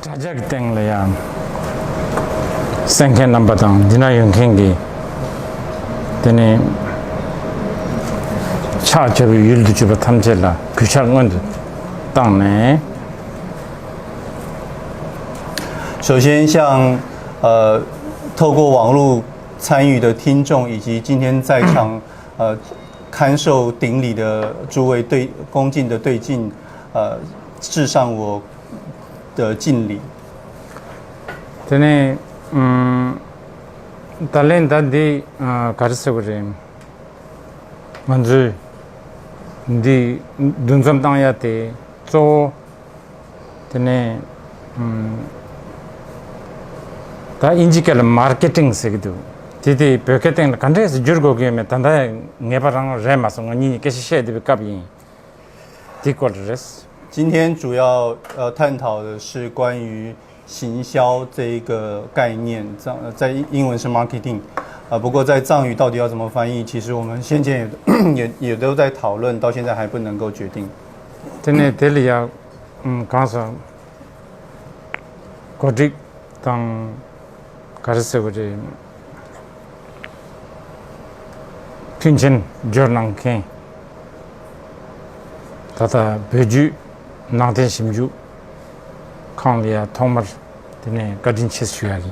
자작 땡래야 생캔 넘버당 디나 용캔기 되네 차저를 일도 주버 탐젤라 규창원도当呢首先向透过网络参与的听众，以及今天在场看守顶礼的诸位恭敬的对敬，致上我的敬礼。되네 달렌다디 가르쳐버림 먼저 네 눈좀 당해야 돼또 되네 다 인지kel 마케팅 세기도 디디 마케팅 간데스 줄고게면 단다 네바랑 레마서 니 계시셔야 갑이 디콜레스 今天主要探讨的是关于行销这一个概念，在英文是 marketing，不过在藏语到底要怎么翻译，其实我们先前也都在讨论，到现在还不能够决定。되네 델리야 가서 고딕 당 가르쳐버리 핀진 저랑케 다다 베주 나한테 심주康리아 통말 되네 가진 치수야기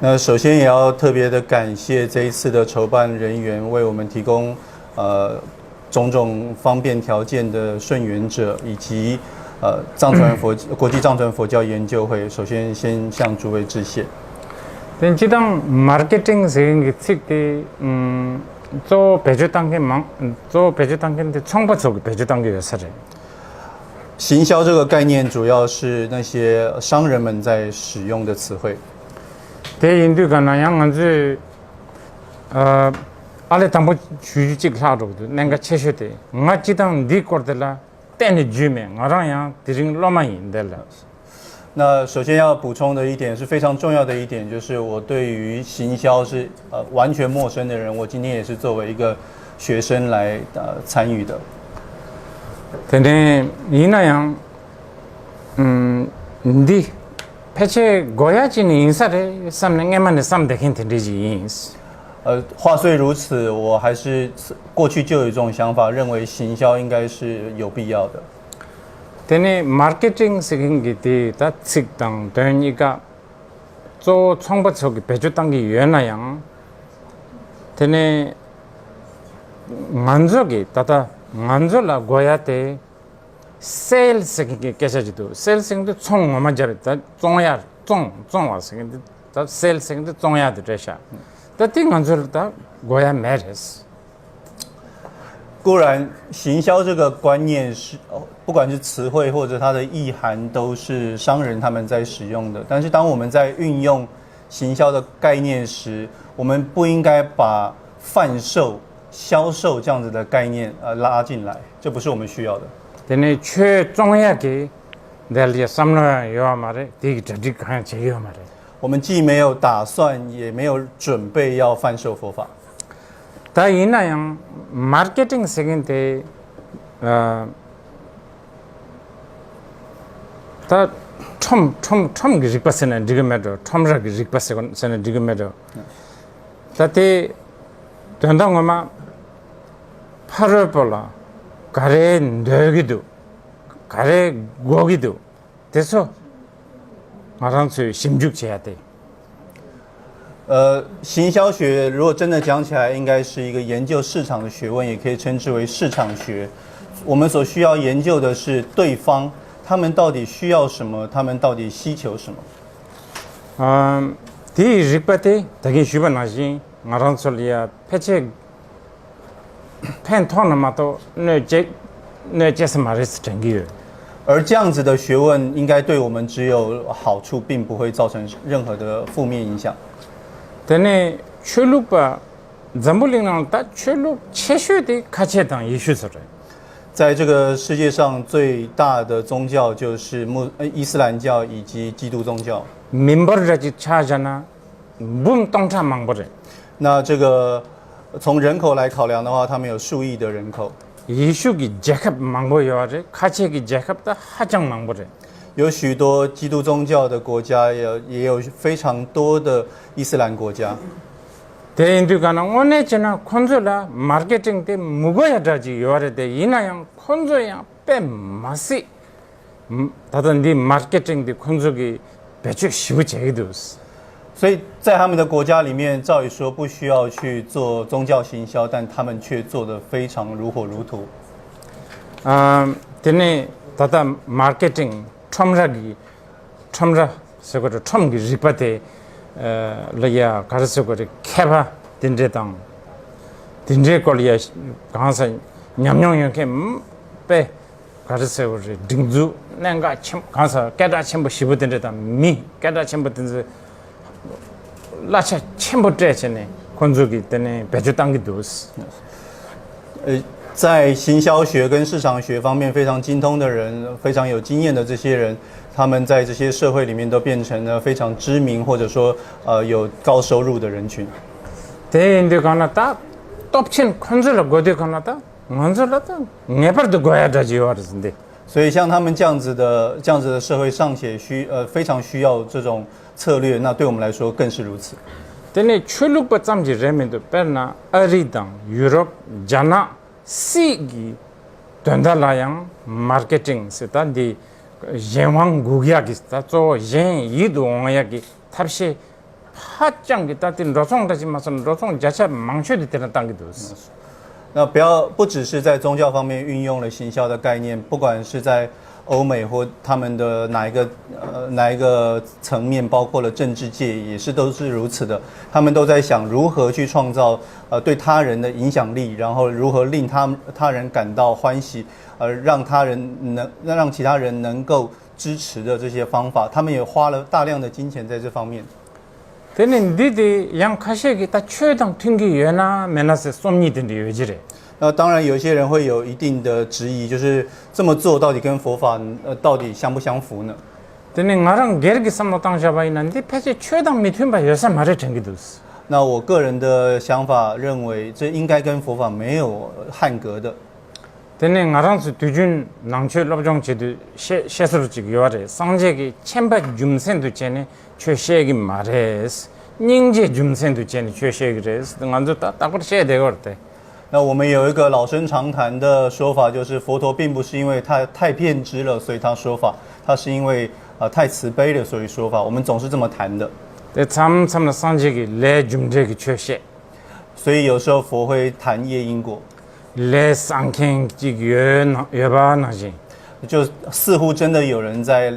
那首先也要特别的感谢这一次的筹办人员为我们提供种种方便条件的顺缘者，以及国际藏传佛教研究会，首先先向诸位致谢。 then 지당 마케팅 세계 특히 저 배주 단계인데 청부적 배주 단계가 사례 行销这个概念主要是那些商人们在使用的词汇。 대인도가 나양 아주 알레 담보 주직 하도도 내가 최셔대 마치당 니코들라 때니 주면 나랑야 드링 로마인델라 那首先要补充的一点是非常重要的一点，就是我对于行销是完全陌生的人，我今天也是作为一个学生来参与的。 근데 이나양 니 패체 고야진 인사를 삼능에만 삼대긴 되지 话虽如此，我还是过去就有一种想法，认为行销应该是有必要的。 되네 마케팅 세경기디 다 직당 되니까 저 청부적이 배주 단계 유연하양 되네 만족이 다다 만족라 고야때 세일스 계셔지도 세일스도 총 얼마 잘했다 종야 종 와서 근데 다 세일스도 종야 되셔 다티 만족다 고야 매레스 固然，行销这个观念是不管是词汇或者它的意涵，都是商人他们在使用的。但是，当我们在运用行销的概念时，我们不应该把贩售、销售这样子的概念拉进来，这不是我们需要的。 되네 최종야게 내가 삼노야 요 말에 되게 저기 그냥 제요 말에 我们既没有打算，也没有准备要贩售佛法。 다 이나양 마케팅 세긴데 다 첨 리크바스는 지금에도 첨라 리크바스는 지금에도 다때 된다고만 8월 볼라 가래 너기도 가래 고기도 돼서 알아서 심죽해야 돼 行销学如果真的讲起来，应该是一个研究市场的学问，也可以称之为市场学。我们所需要研究的是对方，他们到底需要什么，他们到底需求什么。디 리크바테 되게 쉬번하지 알아서리야 패체 펜토나마도 뇌제스 마레스 정기요 而这样子的学问，应该对我们只有好处，并不会造成任何的负面影响。 되네 출룩바 잠불링랑 다 출룩 최슈의 가치당 이슈서래 在这个世界上最大的宗教就是伊斯兰教以及基督宗教。 민버르지 차잖아 문 동차 망버래 那这个从人口来考量的话，他们有数亿的人口。 이슈기 제컵 망보여래 가치기 제컵다 하장 망버래 有许多基督宗教的国家，也有非常多的伊斯兰国家。 대인도가나 오네잖아 콘솔라 마케팅 때 무거야다지 요아레데 이나양 콘솔야 빼 마시 다든지 마케팅 때 콘솔이 배치 쉬우 제기도스 所以在他们的国家里面，照理说不需要去做宗教行销，但他们却做得非常如火如荼。 되네 다다 마케팅 첨라 세거를 첨기 리파테 라야 가르서거리 캐바 딘제당 딘제 콜리아 강사 냠냠이렇게 빼 가르서거리 딩주 nen가 참 강사 깨다 첨부 시부 딘제당 미 깨다 첨부 딘제 라차 첨부 때전에 건조기 때문에 배주 당기 도스 在行销学跟市场学方面非常精通的人，非常有经验的这些人，他们在这些社会里面都变成了非常知名或者说有高收入的人群。 대인데 가나다 톱친 콘솔라 고데 가나다 만솔라다 네버도 고야다지 와르는데 所以像他们这样子的社会尚且非常需要这种策略，那对我们来说更是如此。 तेने 출룩바 짬지 레멘도 빼나 아리당 유럽 자나 시기 된달라양 마케팅 세단디 예왕 구기야기스타 조예 이동야기 탑시 파짱기 따tin 로송다지마선 로송 자체 망쳐도 되는 단계도 那不只是在宗教方面运用了行销的概念，不管是在欧美或他们的哪一个层面，包括了政治界，也是都是如此的。他们都在想如何去创造对他人的影响力，然后如何令他人感到欢喜，让其他人能够支持的这些方法，他们也花了大量的金钱在这方面。 때는 니디 양 카시기 다 최당 튕기 예나 메나스 쏨니든지 왜지래 那当然，有些人会有一定的质疑，就是这么做到底跟佛法到底相不相符呢？ 때는 나랑 게르기 삼노 땅샤바이난디 패지 최당 미튠바 여사 말에 챙기도스 那我个人的想法认为，这应该跟佛法没有汉格的。 때는 나랑스 뒤준 낭체 럽종 제도 셰스르직 요아레 상제기 챔바 줌센도 제네 최셰기 말레스 닝제 줌센도 제네 최셰기레스 등안도 따따고 셰야 되거든 那我们有一个老生常谈的说法，就是佛陀并不是因为他太偏执了，所以他说法，他是因为太慈悲了，所以说法。我们总是这么谈的。 참참나 상제기 레 줌제기 최셰 所以有时候佛会谈业因果， 레 상킹직 여바나지 就似乎真的有人在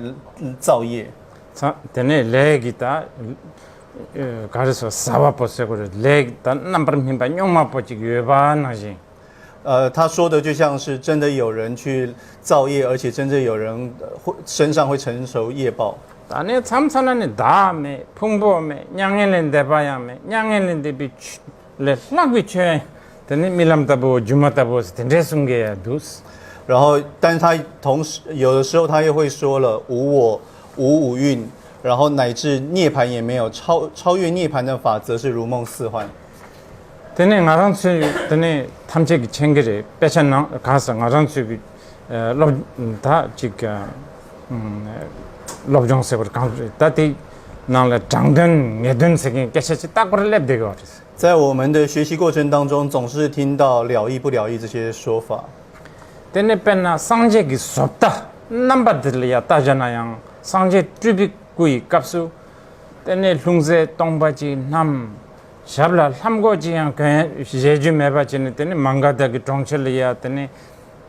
造业。 자, 되네 레 기타 가르쳐 사와포세고를 레 기타 남바름 힘바 용마포직 여바나지 他说的就像是真的有人去造业，而且真的有人身上会承受业报。 아니 참산하니 다음에 풍부함에 냥엘렌데 바야메 냥엘렌데 비추 레 락비추에 되네 밀람다보 주마다보스 된데 숨게야 두스 然后，但是他同时有的时候他又会说了无我、无五蕴，然后乃至涅槃也没有，超越涅槃的法则是如梦似幻。 되네 나랑스 되네 탐색이 챙겨제 빼찬나 가서 나랑스 럽다 지가 럽종색으로 강조 다티 나라 장든 예든 세계 깨셔지 딱으로 랩되고 在我们的学习过程当中，总是听到了义不了义这些说法。 되네 빼나 상제기 섭다 남바들이야 따잖아요 상제 주비구이 값수 되네 룽제 똥바지 남 샤블라 함고지양 그 제주 매바지는 되네 망가다기 정철이야 되네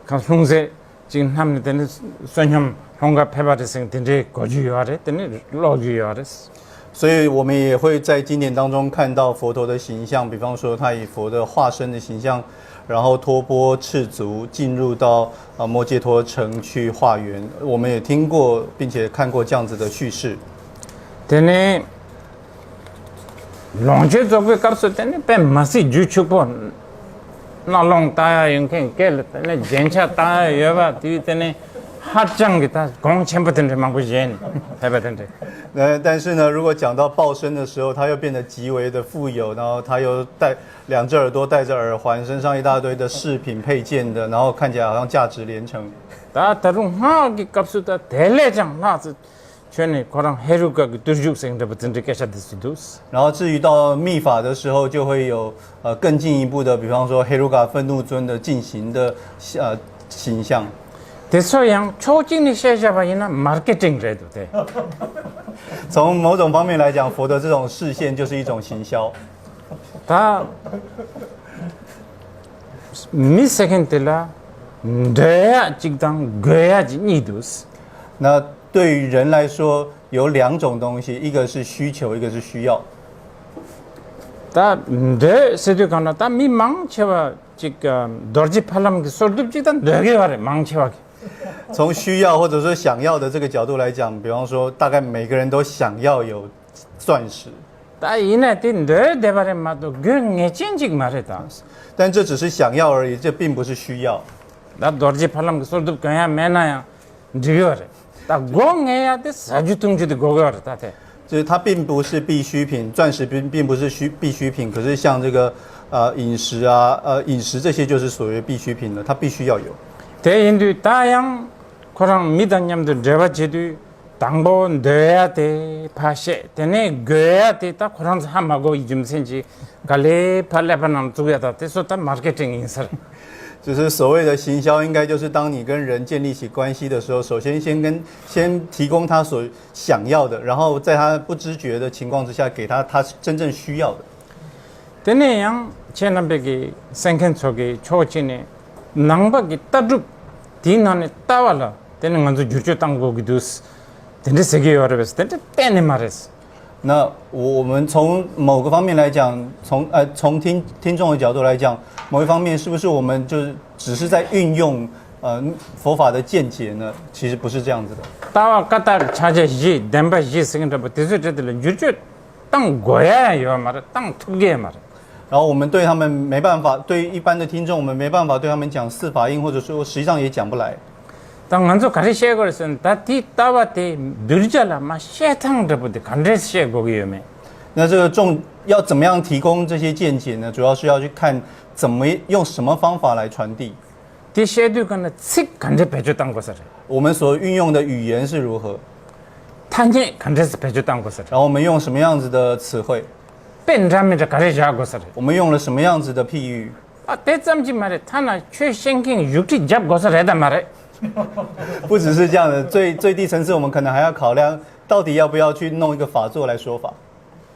룽제 지금 함네 되네 선형 홍가 페바르생 되네 고주요아레 되네 로주요아레스 所以我们也会在经典当中看到佛陀的形象，比方说他以佛的化身的形象，然后托钵赤足进入到摩羯陀城去化缘。我们也听过并且看过这样子的叙事。 되네 롱제 조브 값수 되네 빼 마시 주축보 나롱 따야 용케 깰 되네 젠차 따야 여바 뒤 되네 하장 기타 공천부터 망고 yen 해봤던데. 但是呢，如果讲到报身的时候，他又变得极为的富有，然后他又戴两只耳朵，戴着耳环，身上一大堆的饰品配件的，然后看起来好像价值连城。 다 다른 하기 값수다 대례장 나서 전에 그랑 해루가 그 두죽생들부터 계셔듯이도스. 然后至于到密法的时候，就会有更进一步的，比方说黑鲁嘎愤怒尊的进行的形象。 대서양 초진이 시작하이나 마케팅 해도 돼. 从某种方面来讲，佛的这种视线就是一种行销。 다 미세겐텔라 돼야 직당 괴야지 니도스. 那对于人来说，有两种东西，一个是需求，一个是需要。 다 세도 가나 다 미망체와 지금 더지 팔람 그 솔드 직당 되게 말해 망체와. 从需要或者说想要的这个角度来讲，比方说，大概每个人都想要有钻石， 다 이네티 내 대발에 마도 그게 진직 말했다. 但这只是想要而已，这并不是需要。 나 더지 팔람 그 솔드 그냥 매나야 되게 말해. 다 공해야 돼 사주통지도 고거를 다 돼. 就是它并不是必需品，钻石并不是必需品，可是像这个饮食啊饮食这些就是属于必需品了，它必须要有。 대인도 다양 그런 미단념들 제바지도 당보 넣어야 돼 파셰 되네 gö야 돼다 그런 함하고 이좀 sen지 갈래 팔레바남 두야다 됐었다 마케팅 인사 就是所谓的行销，应该就是当你跟人建立起关系的时候，首先先提供他所想要的，然后在他不知觉的情况之下，给他真正需要的。 되네 양 제남백이 생켄 속에 초진에 낭박이 따죽 디난에 따와라 되는 건저 주주 땅고기도 되네 세계 여러분들 되네 빼내 말했어. 那我们从某个方面来讲，从听众的角度来讲，某一方面是不是我们就是只是在运用佛法的见解呢？其实不是这样子的。 따와 까딱 차제지 덴바지 생긴다고 대수제들 주주 땅 고야요 말아 땅 투게 말아. 然后我们对他们没办法，对一般的听众，我们没办法对他们讲四法印，或者说实际上也讲不来。 땅 먼저 가리시에 걸선 다티 따와테 늘자라 마 셰탕더부데 간레시에 고기요메. 那这个要怎么样提供这些见解呢？主要是要去看怎么用什么方法来传递。 디 셰두 간에 칙 간제 배주 땅 것을. 我们所运用的语言是如何， 탄제 간제스 배주 땅 것을. 然后我们用什么样子的词汇， 뺀자미자 가리자 것을. 我们用了什么样子的譬喻。 아 대짬지 말에 타나 최생king 육지 잡 것을 해다 말에. 不只是这样的，最低层次，我们可能还要考量到底要不要去弄一个法座来说法。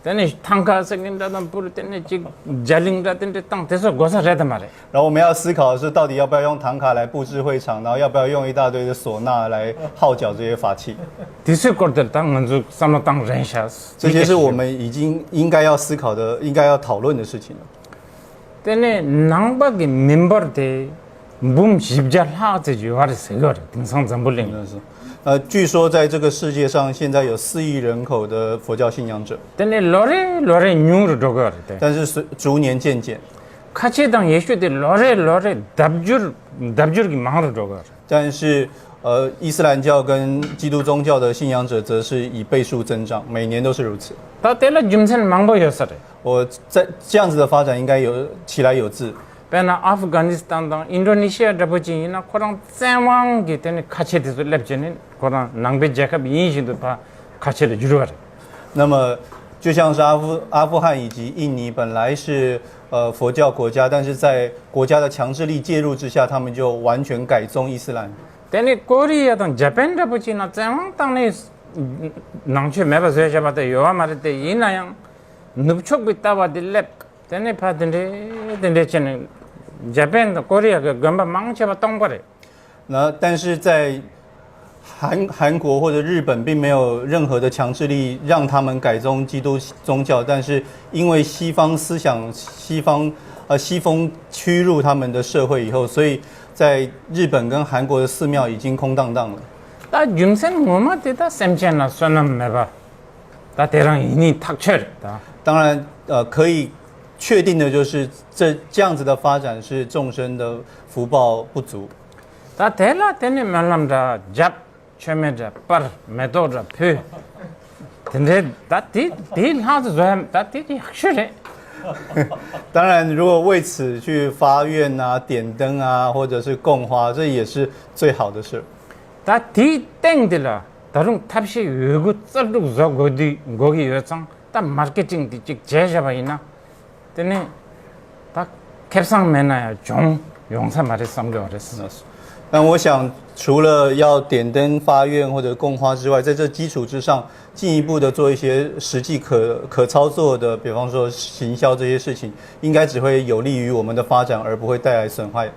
때네 탕카 생긴다던 부를 때네 지 잘링다던데 땅 대서 것을 해다 말에. 然后我们要思考的是，到底要不要用唐卡来布置会场，然后要不要用一大堆的唢呐来号角这些法器。 디스 꼴들 땅 먼저 삼로 땅 렌샤스. 这些是我们已经应该要思考的、应该要讨论的事情了。 때네 낭박이 멤버데 문 집잘 하듯이 와르스 이거 등상 잠불링. 真的是，据说在这个世界上，现在有4亿人口的佛教信仰者， 때네 로레 뉴르 도거. 但是逐年渐减。 카체당 예수데 로레 답주르기 망으로 도거. 但是伊斯兰教跟基督宗教的信仰者则是以倍数增长，每年都是如此。 다 때라 짐선 망보였어래. 我在这样子的发展应该起来有自。 베나 아프가니스탄당 인도네시아 잡지이나 코랑 쩨왕기 때문에 카체데서 랩제는 코랑 낭베 제캅 인신도 바 카체를 주르가래. 那么就像是阿富汗以及印尼本来是佛教国家，但是在国家的强制力介入之下，他们就完全改宗伊斯兰。 때니 코리아당 자pan 잡지나 쩨왕 땅에 낭체 매바서 잡았다 요아 말때 이나양 눕촉 비따와디 랩 때니 파든데 자pan 코리아가 금바 망쳐봐 똥거래. 那但是在韩国或者日本并没有任何的强制力让他们改宗基督宗教，但是因为西方思想、西风驱入他们的社会以后，所以在日本跟韩国的寺庙已经空荡荡了。 다 윤센 뭐마 때다 샘체나 쏘는 매봐. 다 대랑 이니 탁철. 当然，可以确定的就是这样子的发展是众生的福报不足。다 대라 되네 말람다 잡 처메자 빠 메도자 표 근데 다디 하도 좀 다디 확실해 当然，如果为此去发愿啊、点灯啊，或者是供花，这也是最好的事。 다디 땡들라 다른 탑시 외국 썰고 거기 요청 다 마케팅 뒤직 제자바 있나 때문에 다 캡상 매나야 종 용사 말에 삼겨 그랬어 但我想，除了要点灯发愿或者供花之外，在这基础之上，进一步的做一些实际可操作的，比方说行销这些事情，应该只会有利于我们的发展，而不会带来损害。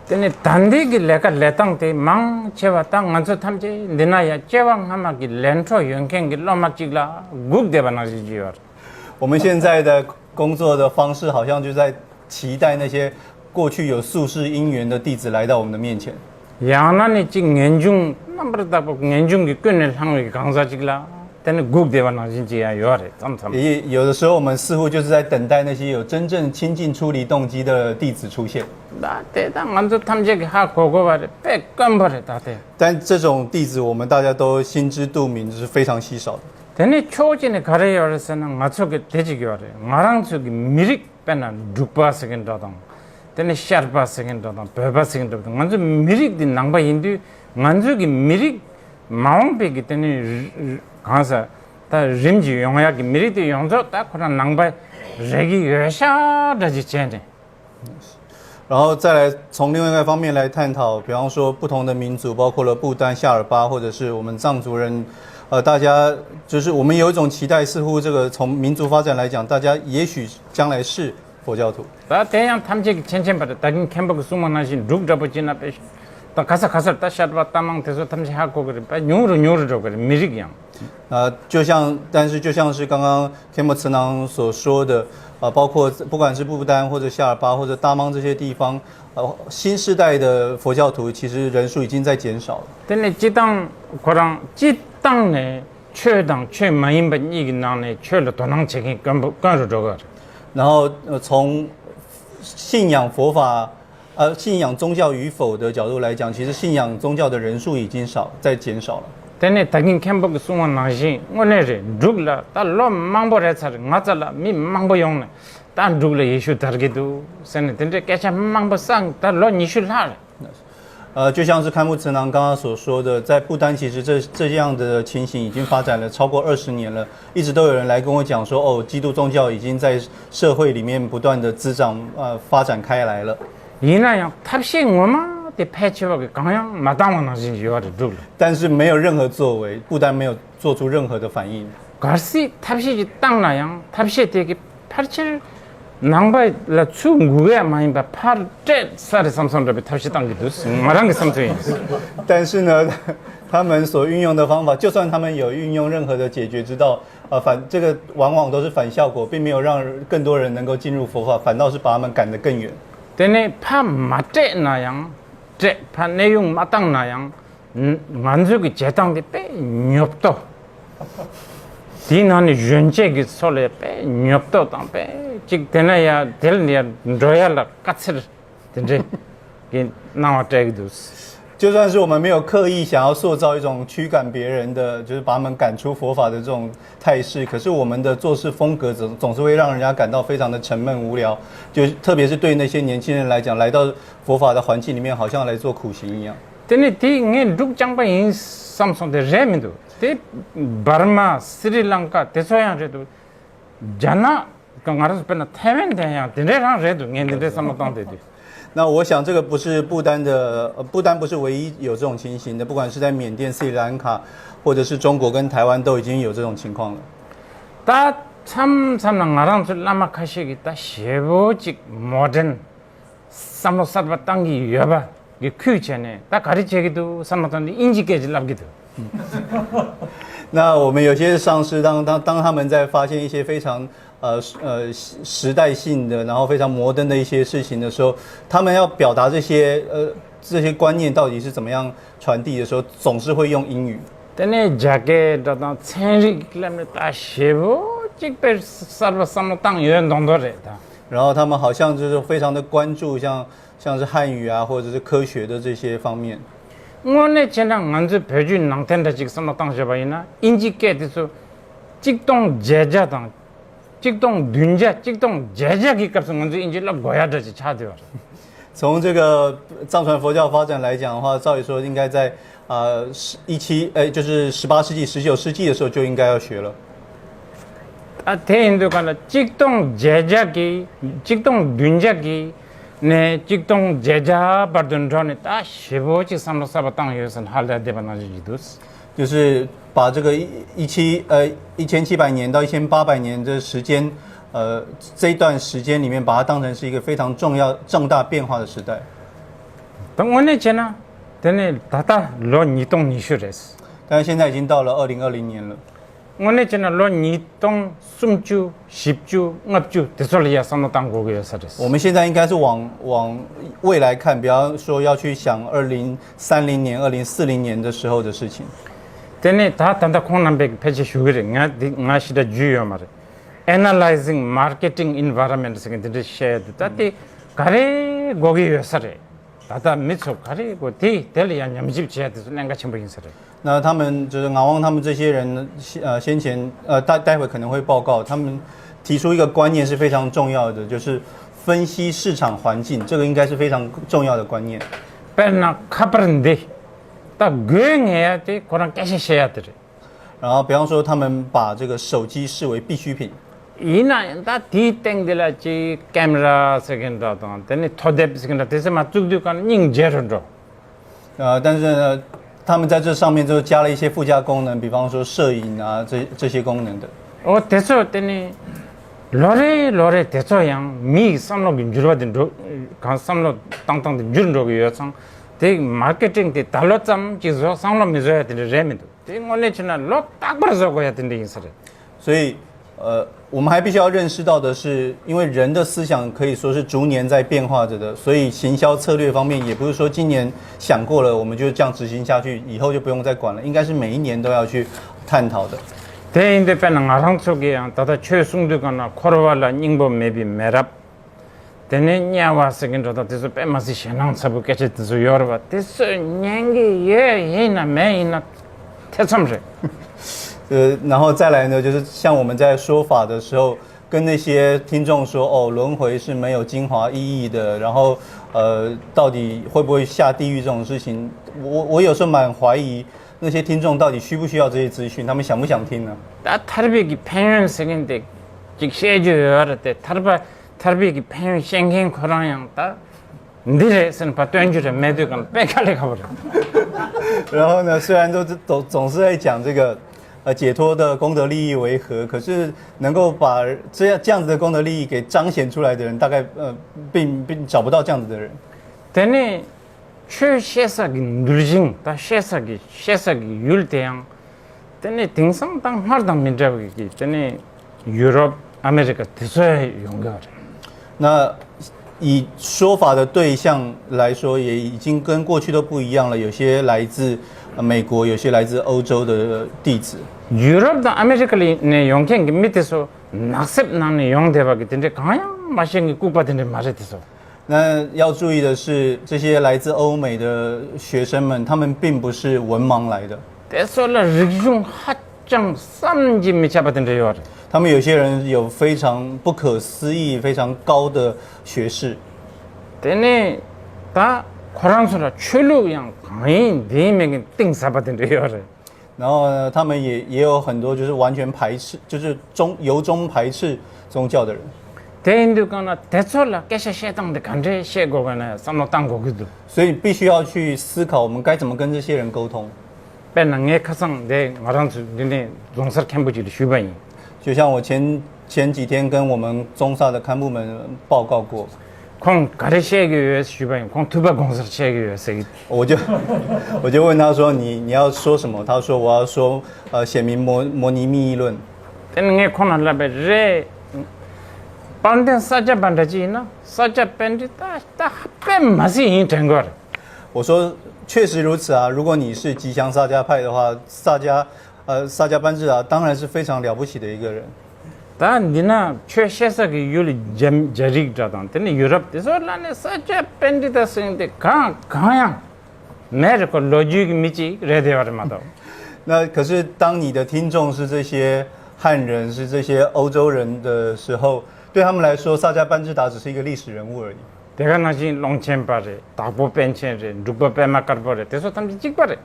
때문에 단디기 내가 레땅때 망 제와 땅 안서 탐제 내나야 제왕 하마기 렌트로 연행기 로마직라 국대바나지지요 我们现在的工作的方式，好像就在期待那些过去有宿世因缘的弟子来到我们的面前。 야나니 직 연중 남버다고 연중기 끈을 향하게 강사직라 때는 국대바나지지야 요래 탐탐 也有的时候，我们似乎就是在等待那些有真正亲近出离动机的弟子出现。 나 대당 안서 탐제기 하 고고바래 빼깜바래 다대 但这种弟子，我们大家都心知肚明，是非常稀少的。 대네 초진에 가래열에서는 맞춰게 되지기 와래 나랑 저기 미릭 빼나 죽바스긴 다당 대네 샤르바스긴 다당 베바스긴 다당 먼저 미릭디 낭바인디 먼저기 미릭 마왕베기 때문에 가서 다 림지 용야기 미릭디 용저 딱 그런 낭바 레기 여샤다지 쟤네 然后再来从另外一个方面来探讨，比方说不同的民族，包括了不丹、夏尔巴，或者是我们藏族人，大家就是我们有一种期待，似乎这个从民族发展来讲，大家也许将来是佛教徒。 다 대양 탐지기 천천바래 다긴 캠버그 수만하신 룩 잡아진 앞에 다 가서 다 샤르바 따망 돼서 탐지하고 그래 빠 뉴르 그래 미릭이양 但是就像是刚刚天摩慈囊所说的，包括不管是不丹或者夏尔巴或者大芒这些地方，新时代的佛教徒其实人数已经在减少了。 근데 지당 고랑 지당내 최당 최마인반 이기나네 최로 도낭 책임 건로 저거 然后从信仰佛法，信仰宗教与否的角度来讲，其实信仰宗教的人数已经在减少了。 근데 다긴 캠버그 수만하신 오늘에 룩라 달로 망보래서 맞아라 미 망보용네 단 룩라 예수 다르게도 선에 근데 깨차 망보상 달로 니슐할 就像是堪布慈囊刚刚所说的，在不丹其实这样的情形已经发展了超过20年了，一直都有人来跟我讲说，哦，基督宗教已经在社会里面不断的滋长，发展开来了。 이나양 탑시 뭐마 대 패치하게 강양 마땅하신 지와를 둘 但是没有任何作为，不丹没有做出任何的反应。 가시 탑시 땅나양 탑시 되게 팔칠 낭바이 라 추구에 많이 봐 팔째 살에 삼성럽에 탑시 땅기도 말한 게 삼성이 但是呢，他们所运用的方法，就算他们有运用任何的解决之道，这个往往都是反效果，并没有让更多人能够进入佛法，反倒是把他们赶得更远。 되네 파 맞제 나양 제파 내용 마땅 나양 만족이 제당대 빼 녀업도 디나니 윤제기 솔에 빼 녀업도 땅빼직 되나야 될니야 로얄라 까츠르 된제 게 나와테기도 就算是我们没有刻意想要塑造一种驱赶别人的，就是把他们赶出佛法的这种态势，可是我们的做事风格总是会让人家感到非常的沉闷无聊，就特别是对那些年轻人来讲，来到佛法的环境里面，好像来做苦行一样。 되네 디게 룩장바 인 삼성데 레미도 데 버마 스리랑카 대소양에도 자나 강아르스 페나 태멘데야 데레랑 레도 녜데 삼성데 那我想这个不是不丹不是唯一有这种情形的，不管是在缅甸、斯里兰卡，或者是中国跟台湾，都已经有这种情况了。 다 참삼랑 아랑술 라마카시기다 쉐보직 모던 삼로사바 땅기 여바 이 퀴체네 다 가르치기도 삼로탄 인지께지 랍기도 那我们有些上师当他们在发现一些非常时代性的，然后非常摩登的一些事情的时候，他们要表达这些观念到底是怎么样传递的时候，总是会用英语。 때네 자게다 천리 킬로미터 쉐보직 베 살바 삼로 땅 연동도래다 然后他们好像就是非常的关注像是汉语啊，或者是科学的这些方面。我前两안주 표준 낭텐다 직선 당시 바이나 인지께 돼서 직동 제자당 직동 둔자 직동 제자기 값은 먼저 인지를 고야 되지 차대요. 从这个藏传佛教发展来讲的话，照理说应该在就是18世纪、19世纪的时候就应该要学了。 대인도가 직동 제자기 직동 둔자기 네 직동 제자 받은 전에 다 15지 삼로사바 땅에서는 할다 대반하지도스 就是把这个1700年到1800年的时间，这一段时间里面，把它当成是一个非常重大变化的时代。 동원에 제나 되네 다다 론이동 니슈레스 但是现在已经到了2020年了。 원래 제나 론이동 숨주 십주 업주 대솔리아 삼로 땅고기였어스 我们现在应该是往未来看，不要说要去想2030年、2040年的时候的事情。 되네 다 단다 콩남백 패치 슈그리 nga 시다 주요 말에 analyzing marketing environment 생긴데 쉐드 다티 가래 고기였어래 다다 미초 가래 고디 델리아 냠집 지야도 내가 첨부인 서래 那他们就是昂旺他们这些人，先前待会可能会报告，他们提出一个观念是非常重要的，就是分析市场环境，这个应该是非常重要的观念。 빼나 카브른데 딱 고행해야 돼 그런 깨시셔야 돼 然后，比方说，他们把这个手机视为必需品， 이나 다 디땡들라지 카메라 세겐다도 되네 토뎁 세겐다 돼서 맞죽죽하는 닝제로로 但是呢，他们在这上面就加了一些附加功能，比方说摄影啊这些功能的。 됐어 되네 로레 됐어양 미 삼로 민주로든 간 삼로 땅땅 준로고 요상 대 마케팅 대 달러점 지서 삼로 미줘야 되는 레미도 대 원래 지나 로딱 벌어서 거야 된다 인사를 所以，我们还必须要认识到的是，因为人的思想可以说是逐年在变化着的，所以行销策略方面也不是说今年想过了，我们就这样执行下去，以后就不用再管了，应该是每一年都要去探讨的。 대인대 빼는 아랑 속에야 다다 최승두거나 코로발라 닝보 맵이 메랍 되네 냐와서긴 저다 돼서 빼마시 신앙 사부 깨치 돼서 여러봐 됐어 냥게 예나 매이나 태섬래 然后再来呢，就是像我们在说法的时候，跟那些听众说，哦，轮回是没有精华意义的，然后到底会不会下地狱这种事情，我有时候蛮怀疑那些听众到底需不需要这些资讯，他们想不想听呢？ 다 타르비기 팽현 생인데 직 세주여 알았대 타르비기 팽현 생긴 코랑양 다 니레선 바된주레 매드간 빼갈래 가버려 然后呢，虽然总是在讲这个解脱的功德利益为何，可是能够把这样子的功德利益给彰显出来的人，大概并找不到这样子的人。 되네 최셰사기 누르징 다 셰사기 율대양 되네 등상당 하르당 민자국이 되네 유럽 아메리카 대서에 용가래 那以说法的对象来说，也已经跟过去都不一样了。有些来自美国，有些来自欧洲的弟子。 유럽도 아메리카리 내 용ken기 밑에서 낙셉 나는 용대박이 된데 가양 마시는 국바된데 말했어 那要注意的是，这些来自欧美的学生们，他们并不是文盲来的。 대sol라 리중 하장 쌈짐이 잡아된데 요래 他们有些人有非常不可思议、非常高的学士。 되네 다 코란소라 출루양 강인 네명이 띵 잡아된데 요래 然后呢，他们也有很多就是完全排斥，就是由衷排斥宗教的人。 대인도가나 대sol라 깨샤셰당데 간제 셰고가나 삼로 땅고기도 所以必须要去思考，我们该怎么跟这些人沟通。 빼낭에 가상 내 말한수 니네 농사 캠프지를 슈바이 就像我前几天跟我们宗萨的堪布们报告过， 콩 가레셰교에 슈바이 콩 투바 공사 셰교에 세 我就问他说你要说什么？他说我要说显明摩尼密议论。 때는 콩알라베 레 반덴 사자 반다지나 사자 밴디 다 합뱀 맛이 인된 거 我说确实如此啊，如果你是吉祥萨迦派的话，萨迦班智啊，当然是非常了不起的一个人。다 니나 최셰서기 유리 자릭자당 때는 유럽 대서라네 사자 밴디다 생데 강양 메르코 로직 미치 레데와르마도 那可是当你的听众是这些汉人，是这些欧洲人的时候，对他们来说，萨迦班智达只是一个历史人物而已。 내가 나지 롱첸바레 다보 벤첸레 루버 베마카르바레 대서 탐지 찍바레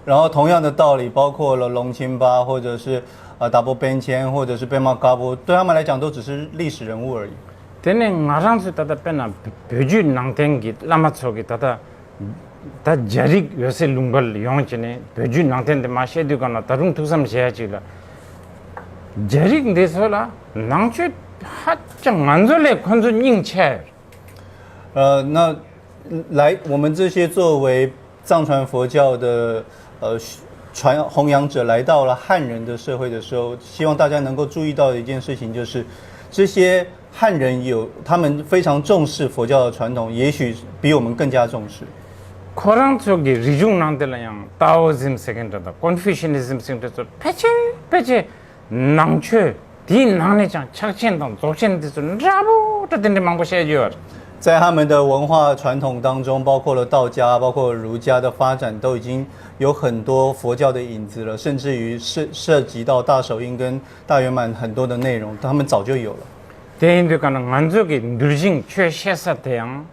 然后同样的道理，包括了龙钦巴，或者是达波边签，或者是贝马嘎波，对他们来讲都只是历史人物而已。 데네 나랑스 따다 빼나 베주 낭텐기 라마초기 따다 다 자릭 요새 룽걸 용치네 베주 낭텐데 마셰디거나 다룬 투삼 셔야지라 자릭 데서라 낭취 하짱 만절레 컨준 잉체 那我们这些作为藏传佛教的弘扬者，来到了汉人的社会的时候，希望大家能够注意到的一件事情就是，这些汉人他们非常重视佛教的传统，也许比我们更加重视。 코랑 쪽이 리중 낭들랑 다오즘 세겐다다 컨피슈니즘 생겨서 패치 낭취 디 낭내장 착천당 조천데서 라보다 된데 망보셔야죠 在他们的文化传统当中，包括了道家，包括儒家的发展，都已经有很多佛教的影子了，甚至于涉及到大手印跟大圆满很多的内容，他们早就有了。 대인들과는 안쪽에 늘징 최셰사 대양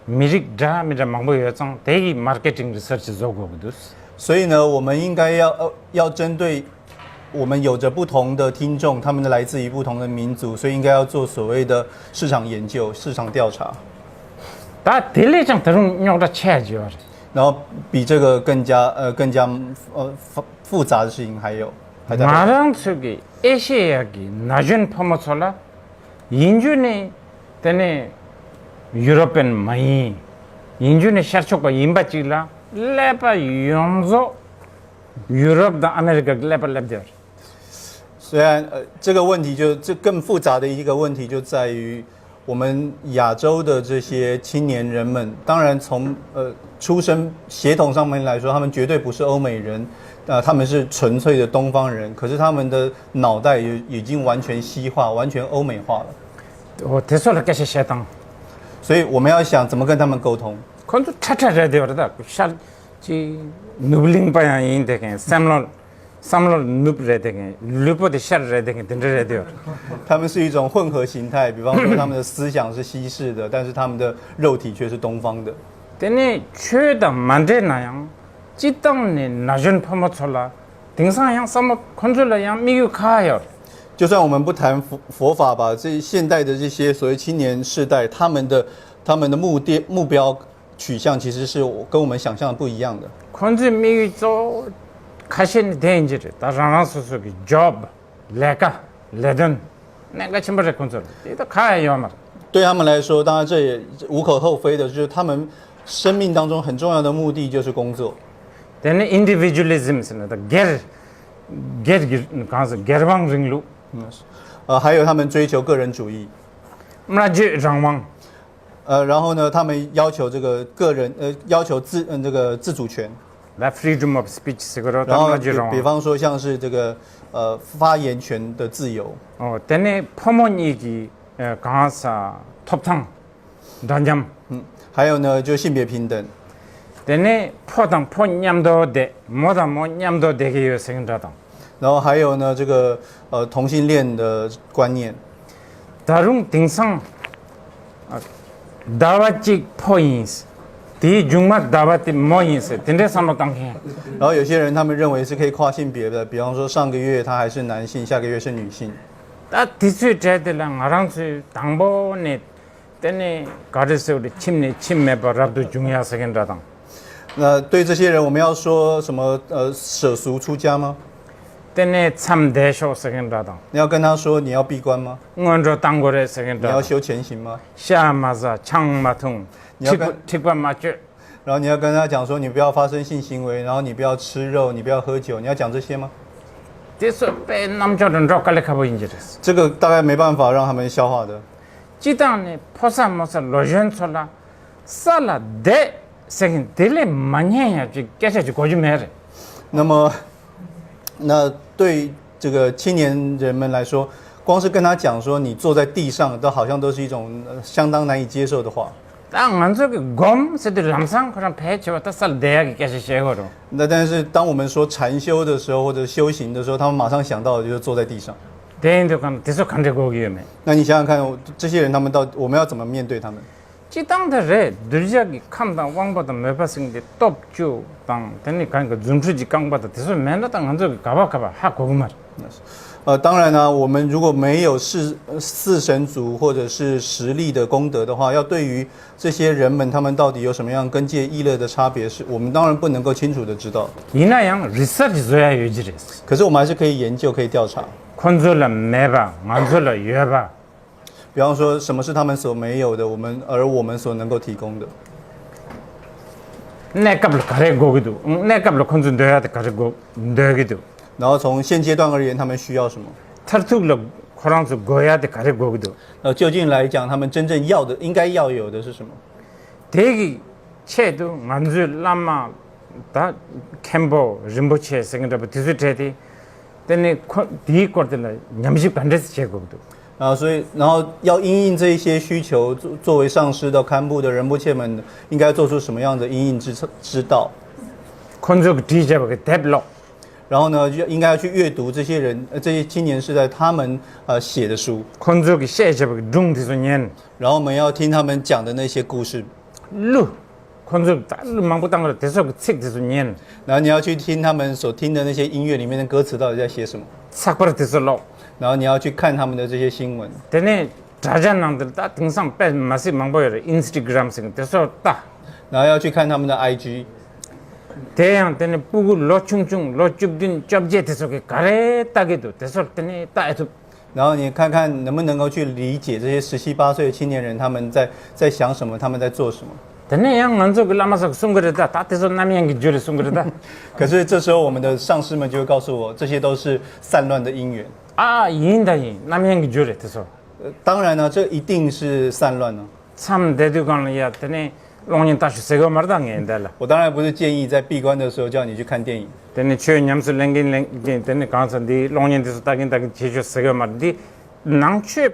미릭 드라미라 망보여정 대기 마케팅 리서치 조고거든 所以呢，我们应该要针对我们有着不同的听众，他们来自于不同的民族，所以应该要做所谓的市场研究、市场调查。 다 딜레장 들은 용다 쳐야죠 然后比这个更加复杂的事情还在。 마랑 속에 에시아기 나준 퍼모솔라 인준이 때네 유럽엔 많이 인준이 샤초가 임바찌라 레바 용조 유럽 다 아메리카 레바 랩더 虽然这个问题这更复杂的一个问题就在于我们亚洲的这些青年人们，当然从出生血统上面来说，他们绝对不是欧美人，他们是纯粹的东方人，可是他们的脑袋已经完全西化，完全欧美化了。대소라께서 셰당 所以我们要想怎么跟他们沟通。 그건 차차해야 돼요 그러다 샤지 누블링바야 인데게 삼롤 누브레데게 루포데 샤르레데게 든레데요 他们是一种混合形态，比方说他们的思想是西式的，但是他们的肉体却是东方的。 때네 최다 만데나양 찌땅네 나전 퍼모촐라 등상양 삼업 컨줄라양 미국 가요 就算我们不谈佛法吧，这现代的这些所谓青年世代，他们的目标取向其实是跟我们想象的不一样的。 컨주 미국 저 가신 데인지를 다라나 소속이 job 레가 레든 내가 침벌의 컨줄 이도 가요 말 对他们来说，当然这也无可厚非的，就是他们生命当中很重要的目的就是工作。 때네 individualism스는 가서 게르방 링루 还有他们追求个人主义， 문화지 장왕 然后呢，他们要求这个个人要求这个自主权， 나 freedom of speech siguro 然后 문화지 比 장왕 方说像是这个发言权的自由， 때네 퍼모니기 강사 톱탕 단잠 还有呢就性别平等， 때네 포당 포냠도 돼 뭐다 뭐냠도 되게 요생다다 然后还有呢这个同性恋的观念， 다룬 등상 다와직 포인스 디 중막 다와티 모인스 딘데 삼로깡해 然后有些人他们认为是可以跨性别的，比方说上个月他还是男性，下个月是女性。 다 디스 제들랑 아랑스 당보네 때네 가르스 우리 침매 바랍도 중요하세겐다당 那对这些人，我们要说什么？舍俗出家吗？ 때네 참대쇼 세겐다당 你要跟他说你要闭关吗？ 응원조 땅고래 你要 세겐다당 修前行吗？ 샤마자 창마퉁 약간- 틱반 맞죠 然后你要跟他讲说你不要发生性行为，然后你不要吃肉，你不要喝酒，你要讲这些吗？ 디스 빼 남자는 럭갈레카보 인지레스 这个大概没办法让他们消化的。 지단에 포사모사 로젠솔라 살라 데 세긴 딜레 많이야 지 깨셔지 고지메레 那么，那对这个青年人们来说，光是跟他讲说你坐在地上，都好像都是一种相当难以接受的话。 딱 만족이 곰 세들 람상 그런 배치와 따살 대학이 계시 쉐거로. 那但是当我们说禅修的时候，或者修行的时候，他们马上想到的就是坐在地上。 대인도 간 계속 간데 거기에매. 那你想想看，这些人他们我们要怎么面对他们？ 지당들에 늘자기 캄당 왕보다 매파승데 톱주 당 되니 가니까 준수지 강보다 대소 맨나당 한적이 가봐 하 고구마. 当然呢，我们如果没有四神族或者是实力的功德的话，要对于这些人们他们到底有什么样根界意乐的差别，是我们当然不能够清楚的知道。 이나양 리서치 줘야 유지랬어. 可是我们还是可以研究，可以调查。 콘솔라 매바, 만솔라 유해바. 比方说，什么是他们所没有的，而我们所能够提供的。 내 값을 가래 고기도, 내 값을 콘솔 넣어야 돼 가래 고 넣기도. 然后从现阶段而言，他们需要什么？ 탈툭로 코랑수 고야 돼 가래 고기도. 究竟来讲，他们真正要的、应该要有的是什么？ 대기 체도 만술 라마 다 캠보 림보체 생각해 디스트레디 때문에 디코들라 냠십 간데스 제거도. 然后要因应这一些需求，作为上师到堪布的仁波切们，应该做出什么样的因应之道？ 콘솔 디제버게 데블로. 然后呢，就应该要去阅读这些人、这些青年世代他们写的书， 콘솔이 셰제버게 둥디소년. 然后我们要听他们讲的那些故事， 루 콘솔 달루 망부당 거 대소 책 디소년. 然后你要去听他们所听的那些音乐里面的歌词到底在写什么， 삭바르 디솔로. 然后你要去看他们的这些新闻， 때네 자잔남들 다 등상 빼 마시 망보여 인스타그램 생 대소 따. 然后要去看他们的 IG， 대양 때네 뿌구 로충충 로줍딘 쩝제 대소게 가래 따게도 대소 때네 따에도 然后你看看能不能够去理解这些17、18岁的青年人他们在想什么，他们在做什么。 때네 양 먼저 그 라마서 숨거리다 다 대소 남양기 줄에 숨거리다. 可是这时候我们的上师们就会告诉我，这些都是散乱的因缘。 아 이인다이 남양기 줄에 대소. 当然呢，这一定是散乱呢。 참 대두간이야 때네 롱년 다시 세고 말당에 인달라. 我当然不是建议在闭关的时候叫你去看电影， 때네 최냠스 랭긴 때네 강선디 롱년 대소 따긴 제주 세고 말디 낭추에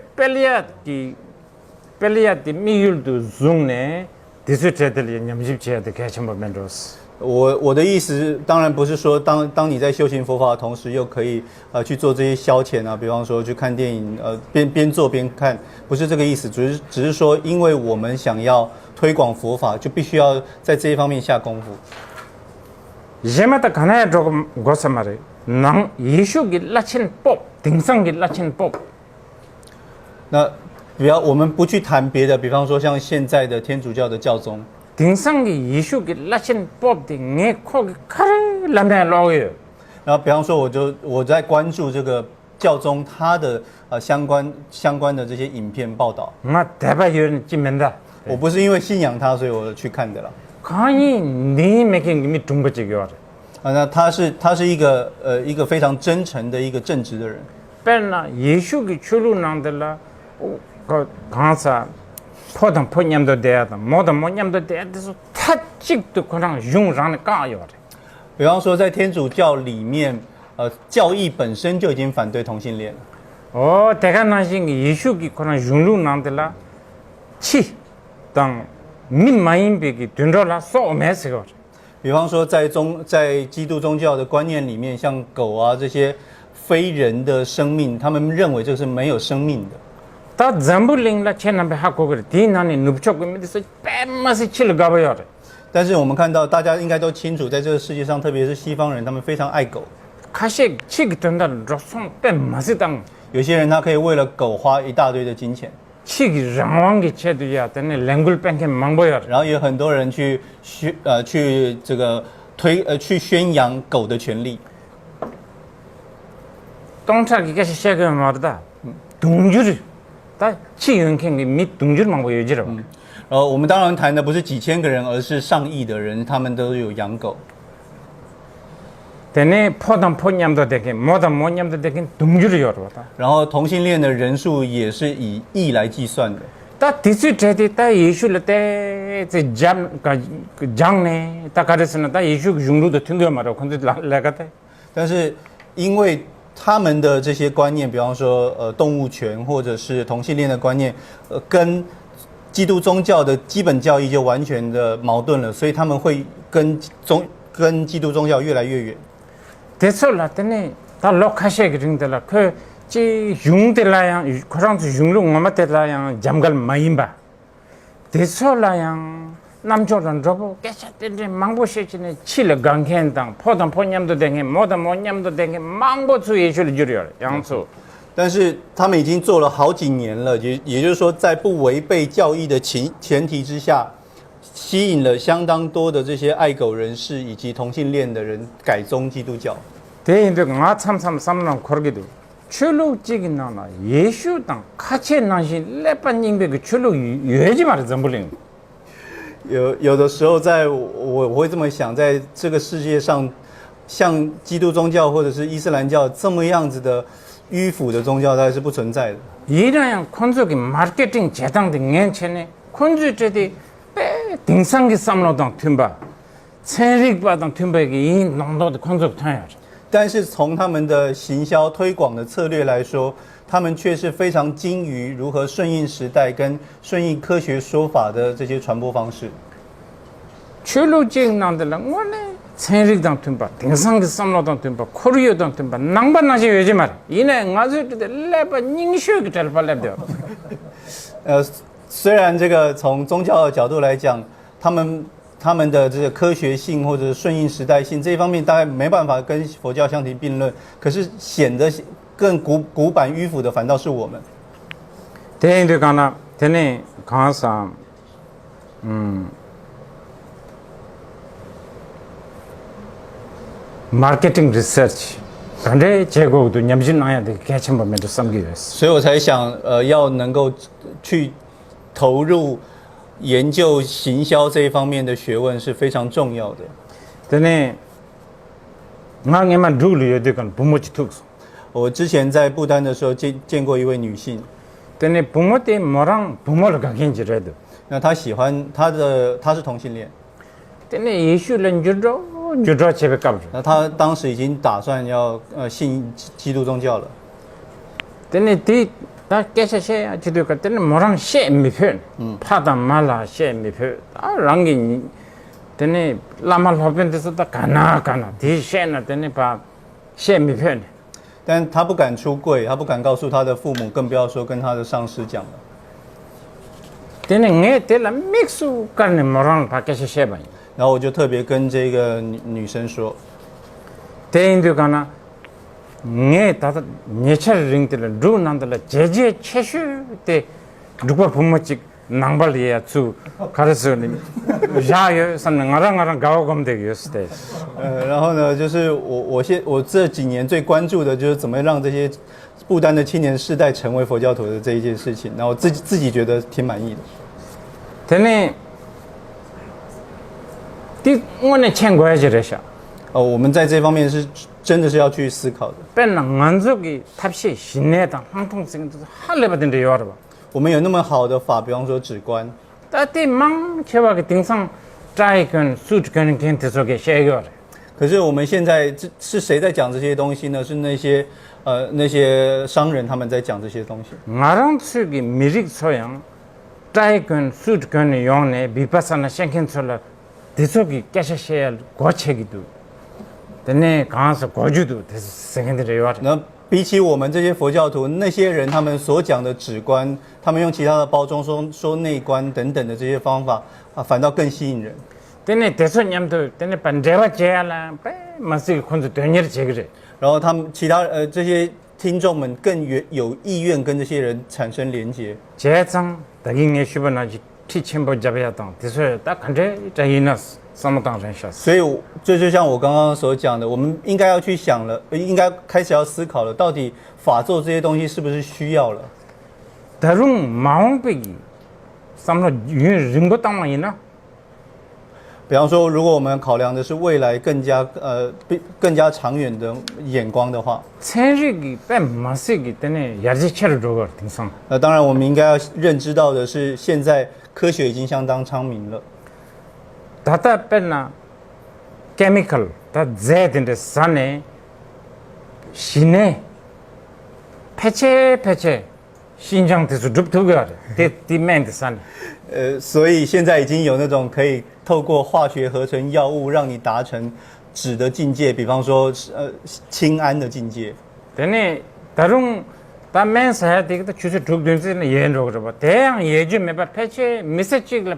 펠리아디 미율도 중네 대수 제들이 냠집지야 돼 개천법 맨로스. 我的意思当然不是说当你在修行佛法的同时，又可以去做这些消遣啊，比方说去看电影，边做边看，不是这个意思，只是说，因为我们想要推广佛法，就必须要在这一方面下功夫。 이제마다 가나야 조금 고사 말해. 낭 예수기 라친 법, 등상기 라친 법. 那我们不去谈别的，比方说像现在的天主教的教宗， 등상기 예수기 라친 법 등에 코기 카레 라메 로요. 然后比方说我在关注这个教宗他的相关的这些影片报道， 마 대바이언 찜맨다. 我不是因为信仰他所以我去看的啦。 가니 네 매킹 미 둥버지겨. 那他是一个非常真诚的一个正直的人。 빼나 예수기 출루난들라 그 강사 포당 포냠도 돼야다. 모든 모냠도 돼야돼서 타직도 그냥 융랑에 까요. 比方说在天主教里面，教义本身就已经反对同性恋了。 대간나신 예수기 그냥 융루난들라 치 당 민마인백이 된로라 소매스거. 比方说在基督宗教的观念里面，像狗啊这些非人的生命，他们认为这是没有生命的。 다 잠불링라 체남베 하고 그래. 디나니 눕초고 밑에서 뺨맛이 칠가봐요. 但是我们看到，大家应该都清楚，在这个世界上，特别是西方人，他们非常爱狗。 가시 치기 된다 로송 뺨맛이 당 有些人他可以为了狗花一大堆的金钱， 치기 랑왕기 체도야 때네 랭글 뺑게 망보여. 然后也有很多人去这个去宣扬狗的权利。 똥차기 가시 시작하면 말이다. 둥줄 다 치은캥이 밑 둥줄 망보여 지라. 我们当然谈的不是几千个人，而是上亿的人，他们都有养狗。 때네 포단 포냠도 되게 뭐다 뭐냠도 되게 둥줄이 열어다. 然后同性恋的人数也是以亿来计算的。 다 디스트레디 다 예수를 때제 장네 다 가르스는 다 예수 중루도 튕겨 말어. 근데 내가 때 但是因为他们的这些观念，比方说动物权或者是同性恋的观念，跟基督宗教的基本教义就完全的矛盾了，所以他们会跟基督宗教越来越远。대서 라테네 다 로카셰 그ring들라 그지 융들라양 코랑스 융루 엄마들라양 잠갈 마임바 대서라양 남조런 로보 깨샷들이 망보시지네 칠레 강켄당 포단 포냠도 댕해 모단 모냠도 댕해 망보수 예술 주려 양수 但是他们已经做了好几年了，也就是说，在不违背教义的前提之下，吸引了相当多的这些爱狗人士以及同性恋的人改宗基督教。 대인들 nga 참삼 삼랑 거기도 출루직이 나나 예수당 같이 나시 레판닝베 그 출루 예지 말이 전불링 有的时候我会这么想，在这个世界上，像基督宗教或者是伊斯兰教这么样子的迂腐的宗教，它是不存在的。 이라양 콘족이 마케팅 재당 등 괜찮네 콘족들이 등상기 삼로당 튠바 체릭바당 튠바기 이 농도도 콘족 타야 但是从他们的行销推广的策略来说，他们却是非常精于如何顺应时代跟顺应科学说法的这些传播方式。 출루직 난들랑 원래 체릭당 튠바 등상기 삼로당 튠바 코리아당 튠바 낭반나시 왜지 말 이내 nga즈데 레바 닝슈기 잘 발레죠 虽然这个从宗教的角度来讲，他们的这个科学性或者顺应时代性这一方面，大概没办法跟佛教相提并论。可是显得更古板迂腐的，反倒是我们。 대인들 가나 대내 강사 마케팅 리서치 근데 제고도 냠진 나야 돼 개천 보면도 삼기였어 所以我才想，要能够去投入研究行销这一方面的学问是非常重要的。 대내 나게만 룰이 여대간 부모지 툭스 我之前在不丹的时候见过一位女性， 대내 부모 때 뭐랑 부모를 가긴지라도 那她喜欢她是同性恋， 대내 예수는 주로 집에 가버려 那她当时已经打算要信基督宗教了。 대내 뒤다 깨셔셔야 지도 갈 때는 뭐랑 셰미편 파다 말라 셰미편 아 랑기 대내 라말 호변에서 다 가나 뒤셰나 대내 봐 셰미편 但她不敢出柜，她不敢告诉她的父母，更不要说跟她的上司讲了。 대내 내 때라 믹스 간에 뭐랑 밖에서 셰바 然后我就特别跟这个女生说， 대인도 가나 내 다다 내철 링들 루난들 제제 최슈 때 누가 부모직 낭발이야 주 가르스니 야요 산나랑 가오검 되겠을 때 然后呢，就是我这几年最关注的就是怎么让这些不丹的青年世代成为佛教徒的这一件事情，然后自己觉得挺满意的。 대내 뒤 원에 챙겨야지래셔 我们在这方面是真的是要去思考的。 뺀나 만족이 탑시 신내당 항통생도 할래바든데 요아봐 我们有那么好的法，比方说止观， 따띠 망 제와게 등상 짜이건 수트건 겐트 속에 쉐거래 可是我们现在是谁在讲这些东西呢？是那些商人他们在讲这些东西。 나랑 수기 미릭 소양 짜이건 수트건 용네 비파사나 셴켄솔라 대속이 깨셔셔야 고체기도 근데 가서 고주도 생각들이 요아래 那比起我们这些佛教徒，那些人他们所讲的止观，他们用其他的包装说内观等等的这些方法反倒更吸引人。 근데 대선님도 근데 반제와 제야라 마스 콘도 되니를 제그래 然后他们其他这些听众们更有意愿跟这些人产生连结。 제장 다긴에 슈버나지 티침보 잡야당 대서 딱 간제 자이나스 사무당 전샤스 所以这就像我刚刚所讲的，我们应该要去想了，应该开始要思考了，到底法咒这些东西是不是需要了？ 다른 마음배기 삼로 링고 땅만이나 比方说，如果我们考量的是未来更加长远的眼光的话， 체력이 빼 마스기 때문에 야지체를 줘거 등상 当然我们应该要认知到的是，现在科学已经相当昌明了。 다다 빼나 케미컬 다 제든데 산에 신에 폐체 신장돼서 줍두가 디멘드 산. 所以现在已经有那种可以透过化学合成药物让你达成脂的境界，比方说氢胺的境界。 되네 다른 다men 사야 되겠다 주제 죽든지는 예로 그러고 대양 예주 매바 패치 메시지를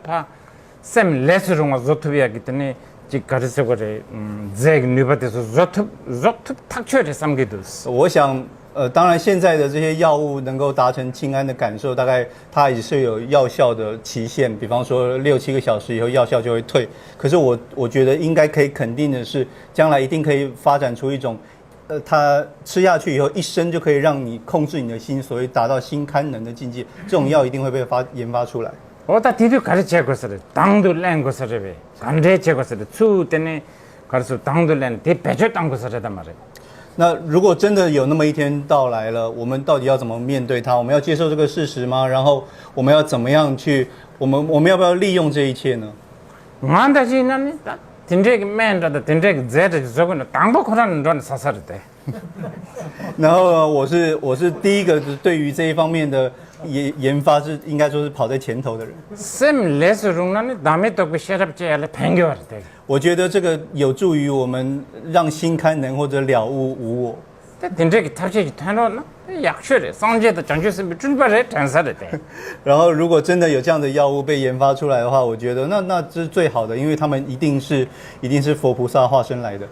쌤 레스롱 조트비하기 때문에 지 가르쳐 그래 제가 누바데서 조트 탁쳐를 삼기도 我想，当然现在的这些药物能够达成氢胺的感受，大概它也是有药效的期限，比方说6、7个小时以后药效就会退。可是我觉得应该可以肯定的是，将来一定可以发展出一种。 它吃下去以后，一生就可以让你控制你的心，所以达到心堪能的境界。这种药一定会被研发出来。 어다 디도 가르쳐 것을 당도 낸 것을 배 간제 제 것을 추 때문에 가르쳐 당도 낸대 배저 당 것을 하단 말이에요. 那如果真的有那么一天到来了，我们到底要怎么面对它？我们要接受这个事实吗？然后我们要怎么样去？我们要不要利用这一切呢？ 만다지는 딘데기 맨다다 딘데기 제드 저거는 당복하는 런 사사르대. 然后呢，我是第一个对于这一方面的研发是应该说是跑在前头的人。 쌤 레스롱나니 남의 떡이 셔럽지 않을 팽겨war대. 我觉得这个有助于我们让心堪能或者了悟无我。 딘데기 탑시기 타노나 약쇼래 상제도 장주스미 준바래 단사르대. 然后，如果真的有这样的药物被研发出来的话，我觉得那这是最好的，因为他们一定是佛菩萨化身来的。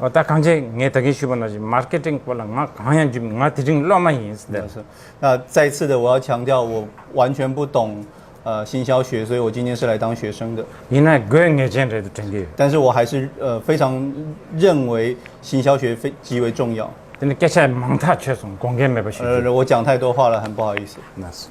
어다 강제 내 덕이 쉬번하지 마케팅 꼴랑 막 강한 좀 마티징 로마인 있어. 是。那再一次的，我要强调，我完全不懂行销学，所以我今天是来当学生的。 이나 고행의 전에도 된게. 但是我还是非常认为行销学极为重要。 근데 깨차 망타 최소 공개 매버시. 我讲太多话了，很不好意思。 났어.